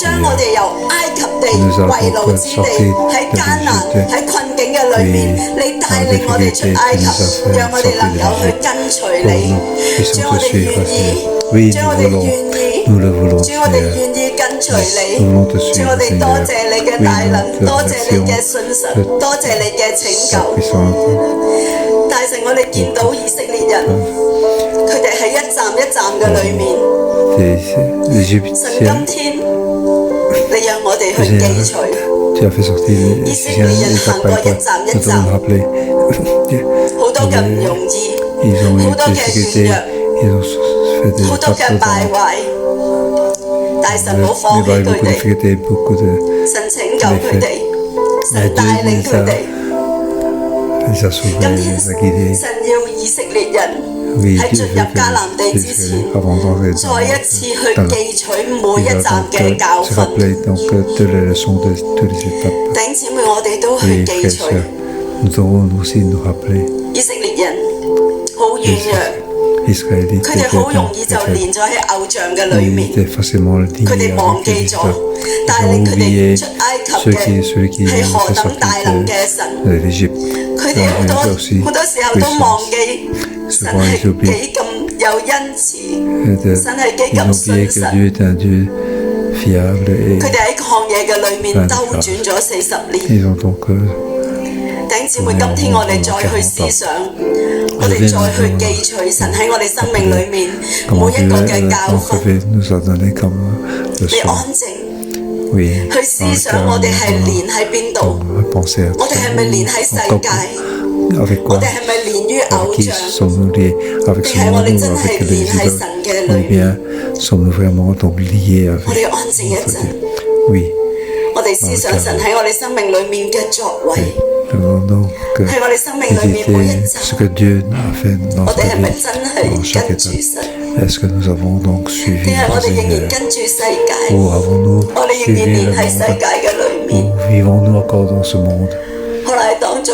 將我哋由埃及地為奴之地喺艱難喺困境嘅裏面，你帶領我哋出埃及，讓我哋能夠去跟隨你，將我哋願意，將我哋願意，將我哋願意跟隨你，將我哋多謝你嘅大能，多謝你嘅信實，多謝你嘅拯救。大神，我哋見到以色列人，佢哋喺一站一站嘅裏面，神今天你讓我哋去記取以色列人行過一站一站，好多嘅唔容易，好多嘅軟弱，好多嘅敗壞，大神冇放棄佢哋，神拯救佢哋，神帶領佢哋。今天神要以色列人喺進入迦南地之前，再一次去記取每一站嘅教訓。弟兄姊妹，我哋都去記取。以色列人好軟弱，佢哋好容易就連咗喺偶像嘅裏面，佢哋忘記咗帶領佢哋出埃及嘅係何等大能嘅神。佢哋好多時候都忘記神係幾咁有恩慈，神係幾咁信實。佢哋喺曠野嘅裏面兜轉咗40年。弟兄姊妹，今天我哋再去思想，我哋再去記取神喺我哋生命裏面每一個嘅教訓。你安靜去思想，我哋係連喺邊度？我哋係咪連喺世界？我哋係咪連於偶像？定係我哋真係連喺神嘅裏面？我哋要安靜一陣，我哋思想神喺我哋生命裏面嘅作為，喺我哋生命裏面每一站，我哋係咪真係跟住神？定係我哋仍然跟住世界？我哋仍然連喺世界嘅裏面？可能喺當中，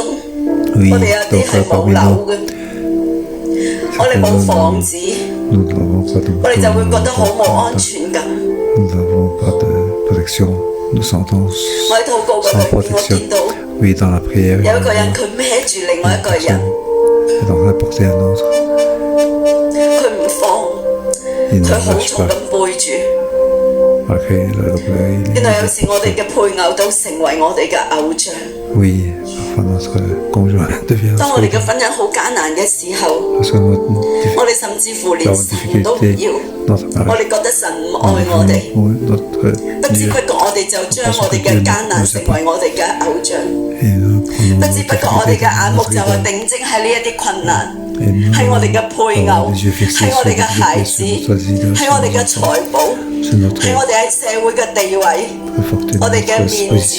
我哋有啲係冇樓嘅，我哋冇房子，我哋就會覺得好冇安全感。我喺禱告嘅裏面，我見到有一個人佢孭住另外一個人，佢唔放，佢好重咁背住。原來有時我哋嘅配偶都成為我哋嘅偶像。當我哋嘅婚姻好艱難嘅時候，我哋甚至乎連神都唔要，我哋覺得神唔愛我哋，不知不覺我哋就將我哋嘅艱難成為我哋嘅偶像，不知不覺我哋嘅眼目就係定睛喺呢一啲困難，喺我哋嘅配偶，喺我哋嘅孩子，喺我哋嘅財寶，喺我哋喺社會嘅地位，我哋嘅面子。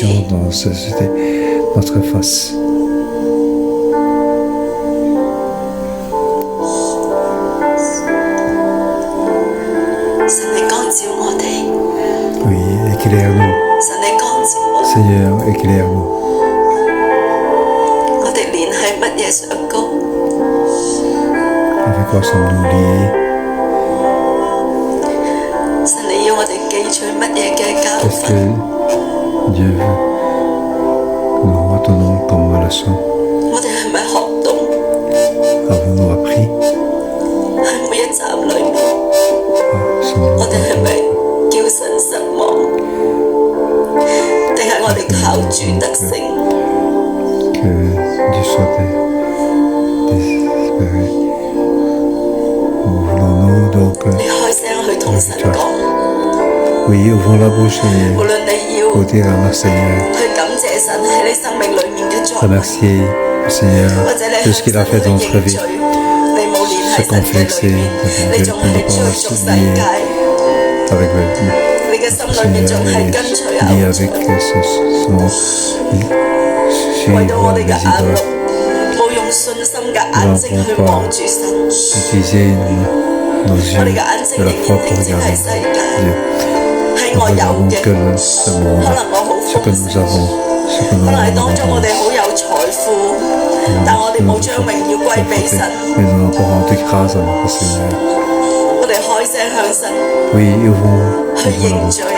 神你光照我哋，神你光照我哋，我哋連係乜嘢上高？神你要我哋記取乜嘢嘅教訓？我哋係咪學懂？喺每一站裏面，我哋係咪叫神失望？定係我哋靠主得勝？你開聲去同神講。無論你要去感謝神喺你生命裏面嘅作為，或者你向神去認罪，你冇連喺神嘅裏面，你仲係追逐世界。avec le Seigneur et lié avec suivre les idoles. Nous n'avons pas utilisé nos yeux de la foi pour regarder Dieu. Nous ne regardons que ce monde, ce que nous avons, ce que nous avons. Mais nous n'avons pas rendu grâce à notre Seigneur. Oui, ouvrons la bouche pour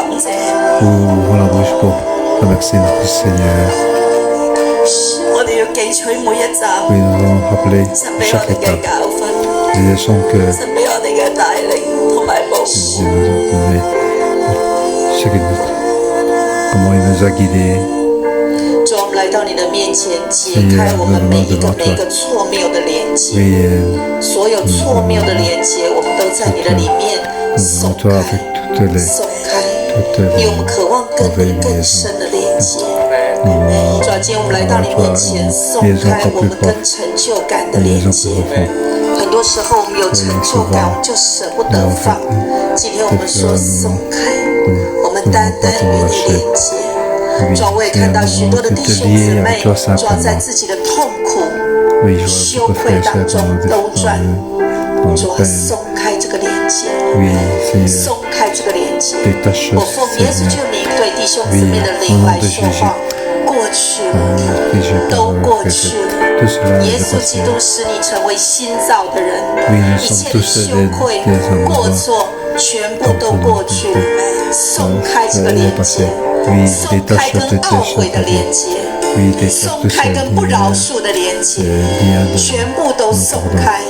confesser. Ouvrons la bouche pour remercier notre Seigneur. Oui, nous devons rappeler chaque étape des leçons que Dieu nous a données, comment il nous a guidés. 主，我们来到你的面前，解开我们每一个错谬的连接，所有错谬的连接，我们都在你的里面松开，松开，因为我们渴望跟你更深的连接。主啊，今天我们来到你面前，松开我们跟成就感的连接。很多时候我们有成就感，我们就舍不得放。今天我们说松开，我们单单与你连接。 主，我也看到许多的弟兄姊妹，主在自己的痛苦、羞愧当中兜转。主，松开这个连接，松开这个连接。我奉耶稣之名对弟兄姊妹的灵来说话，过去了，都过去了。耶稣基督使你成为新造的人，一切的羞愧、过错全部都过去了。松开这个连接。 松开跟懊悔的连接，松开跟不饶恕的连接，全部都松开。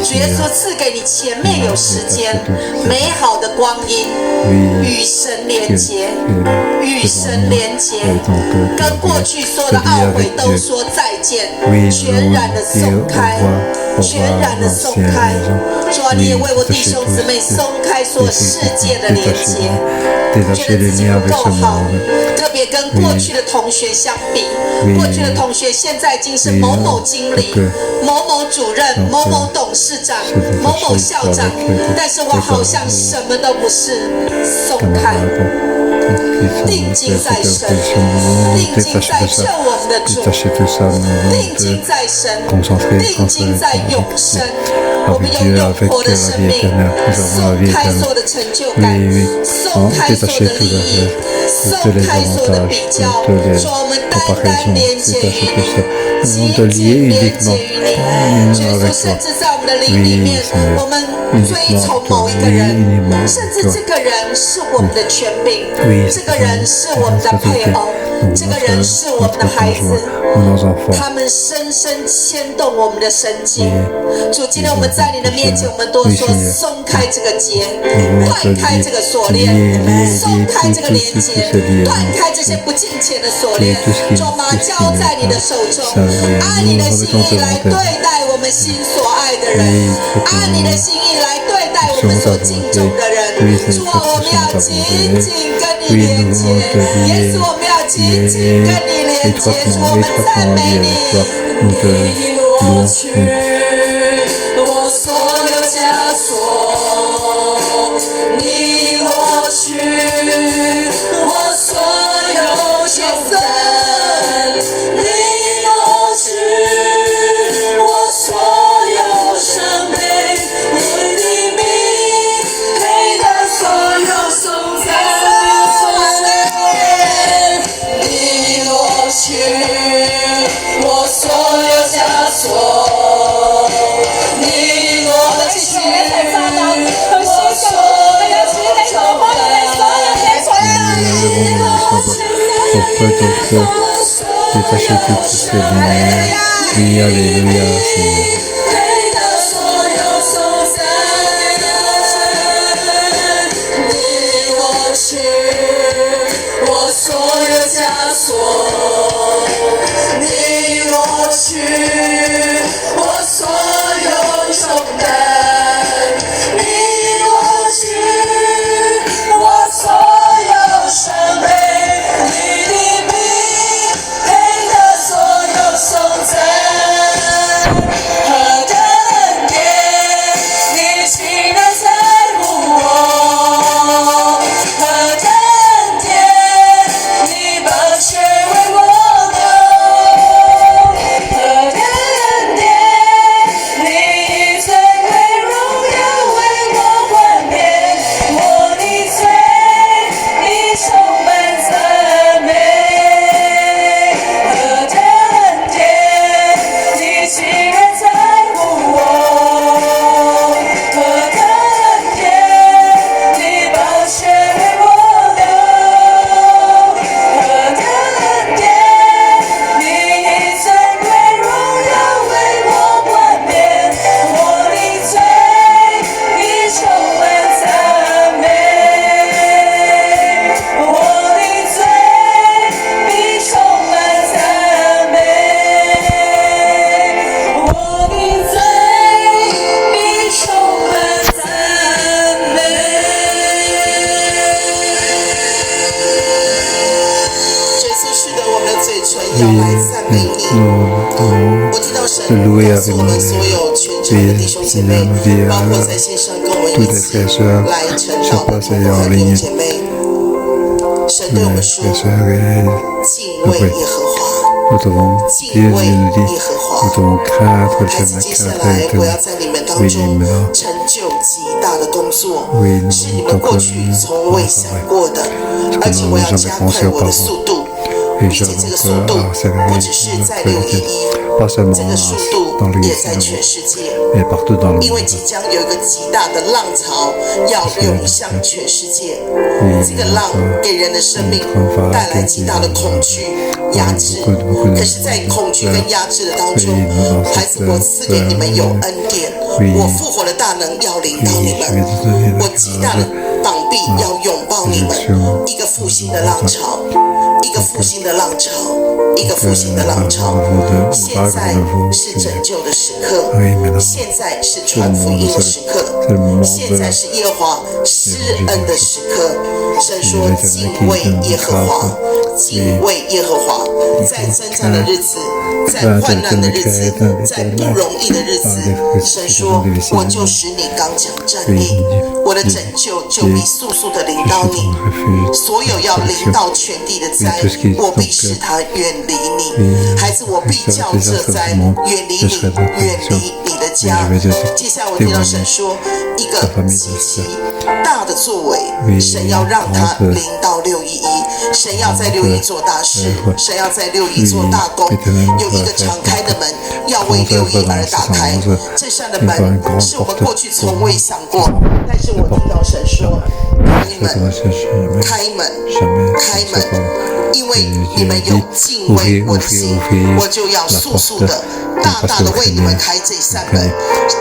主耶稣赐给你前面有时间，美好的光阴，与神连接，与神连接，跟过去所有的懊悔都说再见，全然的松开，全然的松开。主啊，你也为我弟兄姊妹松开所有世界的连接。 觉得自己不够好，特别跟过去的同学相比，过去的同学现在已经是某某经理、某某主任、某某董事长、某某校长，但是我好像什么都不是，松开。 定睛在神，定睛在救我们的主，定睛在神，定睛在永生。我们用永活的生命松开所有的成就感，松开所有的利益，松开所有的比较，说我们单单连接于你，紧紧连接于你。耶稣甚至在我们的灵里面，我们追从某一个人，甚至这个人是我们的权柄。 这个人是我们的配偶，这个人是我们的孩子，他们深深牵动我们的神经。主，今天我们在你的面前，我们多说松开这个结，断开这个锁链，松开这个连接，断开这些不敬虔的锁链。主啊，交在你的手中，按你的心意来对待我们心所爱的人，按你的心意来对待我们所敬重的人。主啊，我们要紧紧跟你连接，耶稣，我们要紧紧跟你连接，主，我们赞美你。你挪去我所有枷锁，你挪去我所有牵绊，你挪去我所有伤悲，你的名配得所有颂赞。 你挪去我所有枷锁，你挪去我所有重担，你挪去我所有配得所有颂赞，你挪去我所有枷锁，你挪去我所有重担，你挪去我所有伤悲，你的名配得所有颂赞。et Marie, Seigneur, nous dit à tous les frères et sœurs sur place et en ligne, les frères et sœurs, et nous devons, Dieu nous dit, nous devons craindre le Seigneur, craindre l'éternel. Oui, maintenant, oui, nous devons donc ce que nous n'avons jamais pensé auparavant. Et je donc accélérer pas seulement dans l'Église, mais partout dans le monde. 因为即将有一个极大的浪潮要涌向全世界，这个浪给人的生命带来极大的恐惧、压制。可是，在恐惧跟压制的当中，孩子，我赐给你们有恩典，我复活的大能要领导你们，我极大的膀臂要拥抱你们，一个复兴的浪潮。一个复兴的浪潮，一个复兴的浪潮。现在是拯救的时刻，现在是传福音的时刻，现在是耶和华施恩的时刻。神说：敬畏耶和华，敬畏耶和华，在征战的日子，在患难的日子，在不容易的日子，神说：我就使你刚强站立，我的拯救就必速速的临到你，所有要临到全地的灾，我必使他远离你，孩子，我必叫这灾远离你，远离你的家。接下来我听到神说，一个极其大的作为，神要让他临到611，神要在611做大事，神要在611做大功，有一个敞开的门要为611而打开，这扇的门是我们过去从未想过，但是我听到神说，开门，开门，开门。因为你们有敬畏我的心，我就要速速的、大大的为你们开这扇门。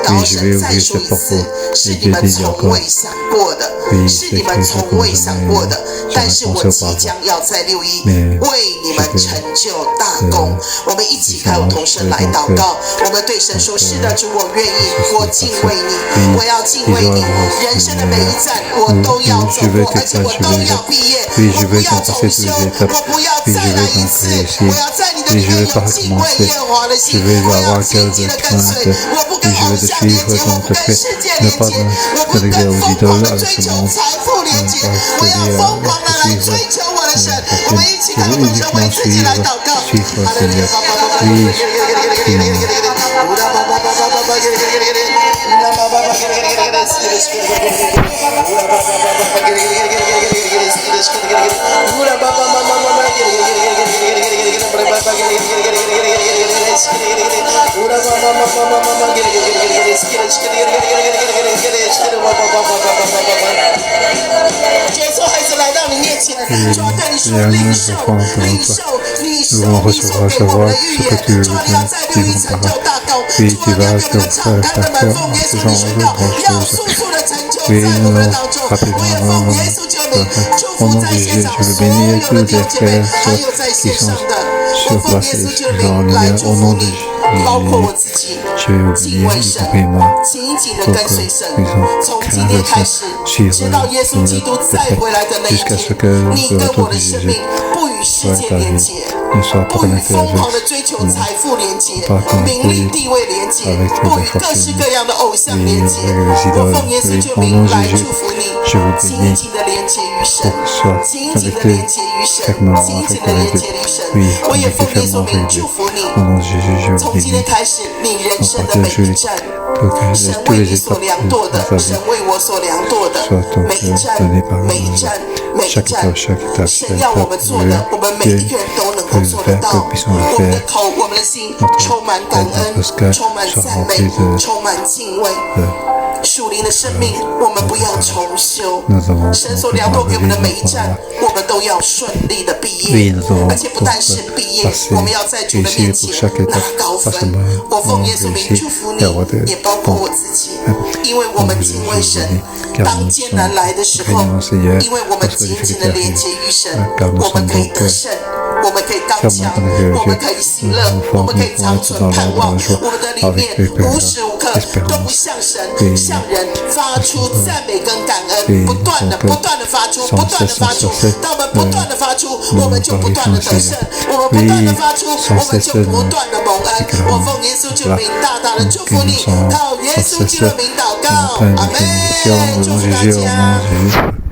然后神再说一次，是你们从未想过的，是你们从未想过的。但是我即将要在611为你们成就大功。我们一起开口同声来祷告，我们对神说：是的，主，我愿意，我敬畏你，我要敬畏你。人生的每一站我都要走过，而且我都要毕业，我不要重修，我不要再来一次，我要在你的里面有敬畏耶和华的心，我要紧紧的跟随，我不跟偶像连接，我不跟世界连接，我不跟疯狂的追求财富连接，我要疯狂的来追求我的神。我们一起开口同声为自己来祷告。接受孩子来到你面前，主要对你说领受，领受，领受，领受给我们的预言。主要在611成就大功，主要要给我们敞开的门，奉耶稣的宣告，要速速的成就在我们的当中。我也奉耶稣救你，祝福在现场所有的弟兄姐妹，还有在线上的，我奉耶稣救你来祝福你。包括我自己，敬畏神，紧紧的跟随神，从今天开始，直到耶稣基督再回来的那一天，你跟我的生命不与世界连结，不与疯狂的追求财富连结，名利地位连结，不与各式各样的偶像连结。我奉耶稣救名来祝福你，紧紧的连结于神，紧紧的连结于神，紧紧的连结于神。我也奉耶稣名祝福你。从今天开始，你人生的每一站，神为你所量度的，神为我所量度的，每一站，每一站，每一站，神要我们做的，我们每一个人都能够做得到。我们的口，我们的心充满感恩，充满赞美，充满敬畏。属灵的生命，我们不要重修。神所量度给我们的每一站，我们都要顺利的毕业，而且不但是毕业，我们要在主的面前拿高分。我奉耶稣名祝福你，也包括我自己，因为我们敬畏神。当艰难来的时候，因为我们紧紧的连接于神，我们可以得胜。我我们可以刚强，我们可以喜乐，我们可以长存盼望。我们的里面无时无刻都不向神、向人发出赞美跟感恩，不断的发出，不断的发出。当我们不断的发出，我们就不断的得胜；我们不断的发出，我们就不断的蒙恩。我奉耶稣基督名大大的祝福你，靠耶稣基督名祷告，阿门。祝福大家。